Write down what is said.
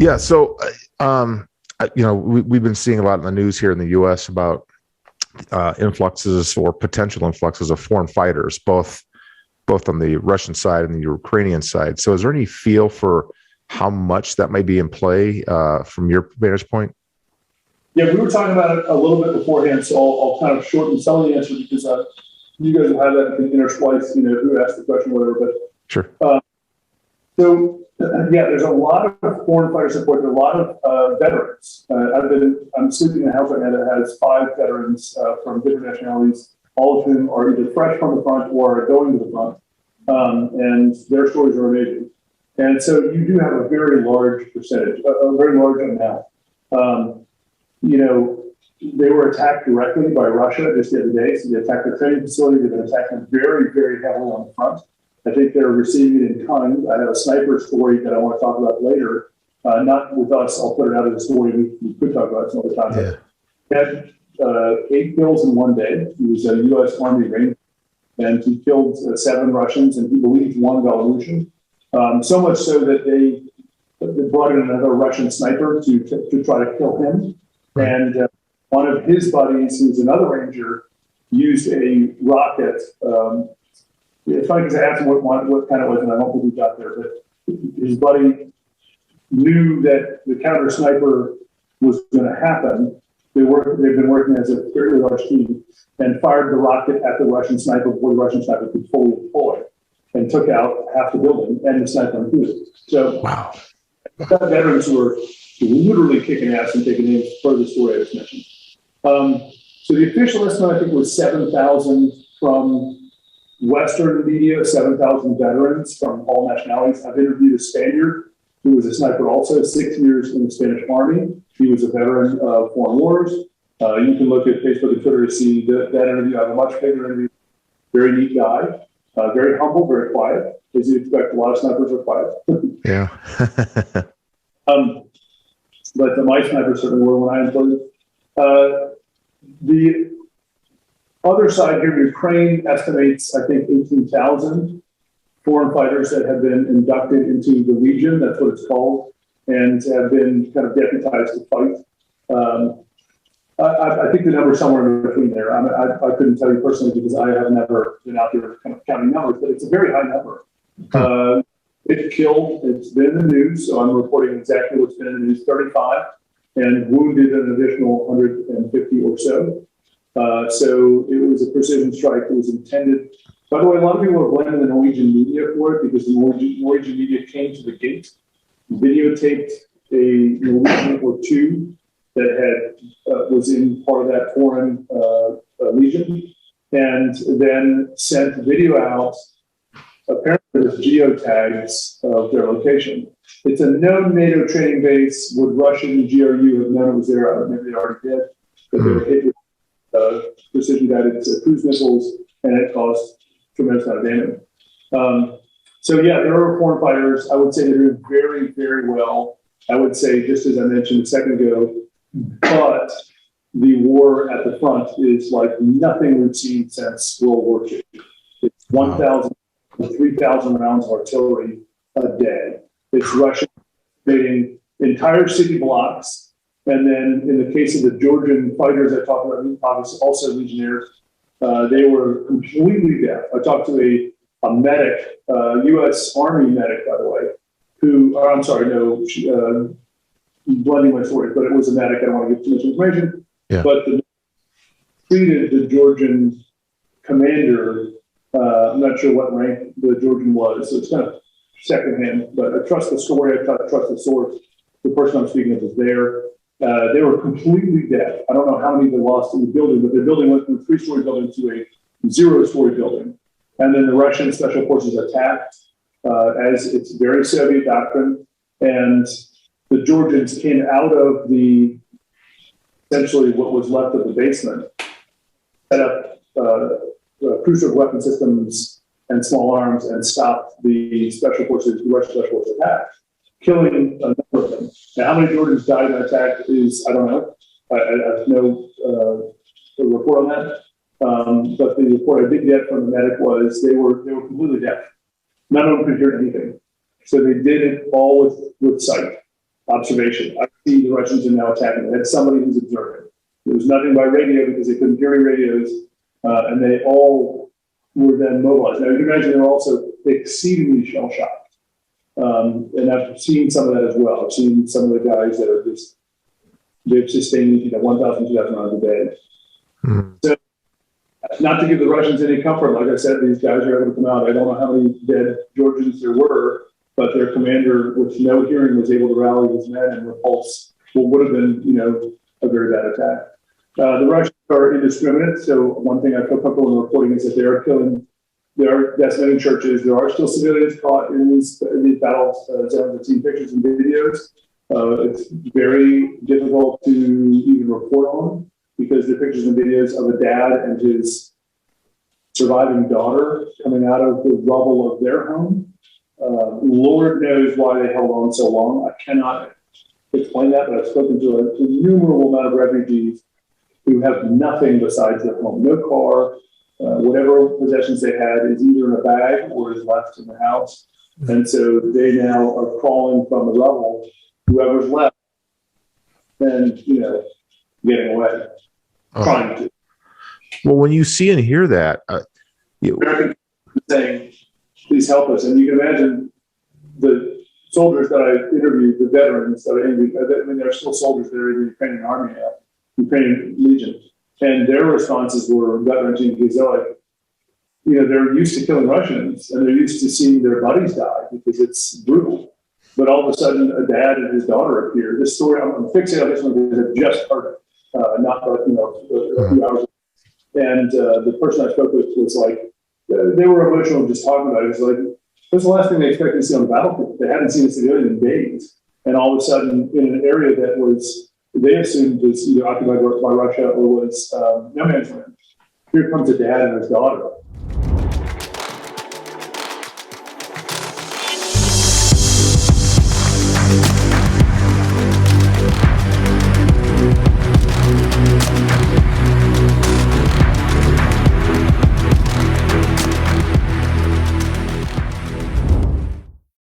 Yeah. So, we've been seeing a lot in the news here in the U.S. about influxes or potential influxes of foreign fighters, both on the Russian side and the Ukrainian side. So, is there any feel for how much that may be in play from your vantage point? Yeah, we were talking about it a little bit beforehand, so I'll kind of shorten some of the answer because you guys will have that intersplice, who asked the question, whatever. But sure. There's a lot of foreign fighter support. There are a lot of veterans. I'm sleeping in a house right now that has 5 veterans from different nationalities, all of whom are either fresh from the front or are going to the front, and their stories are amazing. And so you do have a very large percentage, a very large amount. They were attacked directly by Russia just the other day. So they attacked the training facility. They've been attacking very, very heavily on the front. I think they're receiving it in kind. I have a sniper story that I want to talk about later. Not with us. I'll put it out as a story we could talk about some other time. Yeah. He had 8 kills in one day. He was a U.S. Army Ranger, and he killed 7 Russians, and he believed 1 Belarusian. So much so that they brought in another Russian sniper to try to kill him. Right. And one of his buddies, who's another Ranger, used a rocket. It's funny because I asked him what kind it was, and I don't think we got there. But his buddy knew that the counter sniper was going to happen. They've been working as a very large team and fired the rocket at the Russian sniper before the Russian sniper could fully deploy, and took out half the building and the sniper included. So, wow, veterans were literally kicking ass and taking names for the story I just mentioned. So the official estimate, I think, was 7,000 from Western media, 7,000 veterans from all nationalities. I've interviewed a Spaniard who was a sniper also, 6 years in the Spanish Army. He was a veteran of foreign wars. You can look at Facebook and Twitter to see that interview. I have a much bigger interview. Very neat guy, very humble, very quiet. As you expect, a lot of snipers are quiet. Yeah. But my snipers certainly were when I employed. The other side here, Ukraine estimates, I think, 18,000 foreign fighters that have been inducted into the Legion, that's what it's called, and have been kind of deputized to fight. I think the number is somewhere in between there. I couldn't tell you personally because I have never been out there kind of counting numbers, but it's a very high number. It's killed, it's been in the news, so I'm reporting exactly what's been in the news, 35, and wounded an additional 150 or so. So it was a precision strike that was intended. By the way, a lot of people are blaming the Norwegian media for it because the Norwegian media came to the gate, videotaped a Norwegian or 2 that was in part of that foreign legion, and then sent video out. Apparently, there's geotags of their location. It's a known NATO training base. Would Russian GRU have known it was there? Maybe they already did. But they were hit with precision-guided cruise missiles, and it caused tremendous amount of damage. There are foreign fighters. I would say they're doing very, very well. I would say, just as I mentioned a second ago, but the war at the front is like nothing we've seen since World War II. It's 1,000 to 3,000 rounds of artillery a day. It's Russia invading entire city blocks. And then in the case of the Georgian fighters I talked about, obviously also legionnaires, they were completely deaf. I talked to a medic, U.S. Army medic, by the way, blending my stories, but it was a medic. I don't want to give too much information. Yeah. But treated the Georgian commander. I'm not sure what rank the Georgian was, so it's kind of secondhand. But I trust the story. I trust the source. The person I'm speaking of was there. They were completely deaf. I don't know how many they lost in the building, but their building went from a 3-story building to a 0-story building. And then the Russian special forces attacked, as it's very Soviet doctrine, and the Georgians came out of essentially what was left of the basement, set up crucial weapon systems and small arms, and stopped the special forces, the Russian special forces attack, killing a number of them. Now, how many Georgians died in that attack is, I don't know. I have no report on that. But the report I did get from the medic was they were completely deaf. None of them could hear anything. So they did it all with sight. observation. I see the Russians are now attacking. They had somebody who's observing. There was nothing by radio because they couldn't hear any radios, and they all were then mobilized. Now, you can imagine they're also exceedingly shell-shocked. And I've seen some of that as well. I've seen some of the guys that are just, they've sustained 1,000, 2,000 rounds a day. Mm-hmm. So, not to give the Russians any comfort, like I said, these guys are able to come out. I don't know how many dead Georgians there were, but their commander, with no hearing, was able to rally his men and repulse what would have been, a very bad attack. The Russians are indiscriminate. So one thing I feel comfortable in reporting is that they are decimating churches. There are still civilians caught in these battle zones. I've seen pictures and videos. It's very difficult to even report on because the pictures and videos of a dad and his surviving daughter coming out of the rubble of their home. Lord knows why they held on so long. I cannot explain that, but I've spoken to an innumerable amount of refugees who have nothing besides their home, no car, whatever possessions they had is either in a bag or is left in the house. And so they now are crawling from the rubble, whoever's left, and, getting away, trying to. Well, when you see and hear that, Americans saying, please help us. And you can imagine the soldiers that I interviewed, the veterans that I interviewed, there are still soldiers there in the Ukrainian army now, Ukrainian Legion. And their responses were veterans because they're like, they're used to killing Russians and they're used to seeing their buddies die because it's brutal. But all of a sudden, a dad and his daughter appear. This story, I'm fixated on this one because I've just heard it, not a few hours ago. And the person I spoke with was like, they were emotional just talking about it. It's like, it was the last thing they expected to see on the battlefield. They hadn't seen a civilian in days. And all of a sudden, in an area that was, they assumed was either occupied by Russia or was no man's land, here comes a dad and his daughter.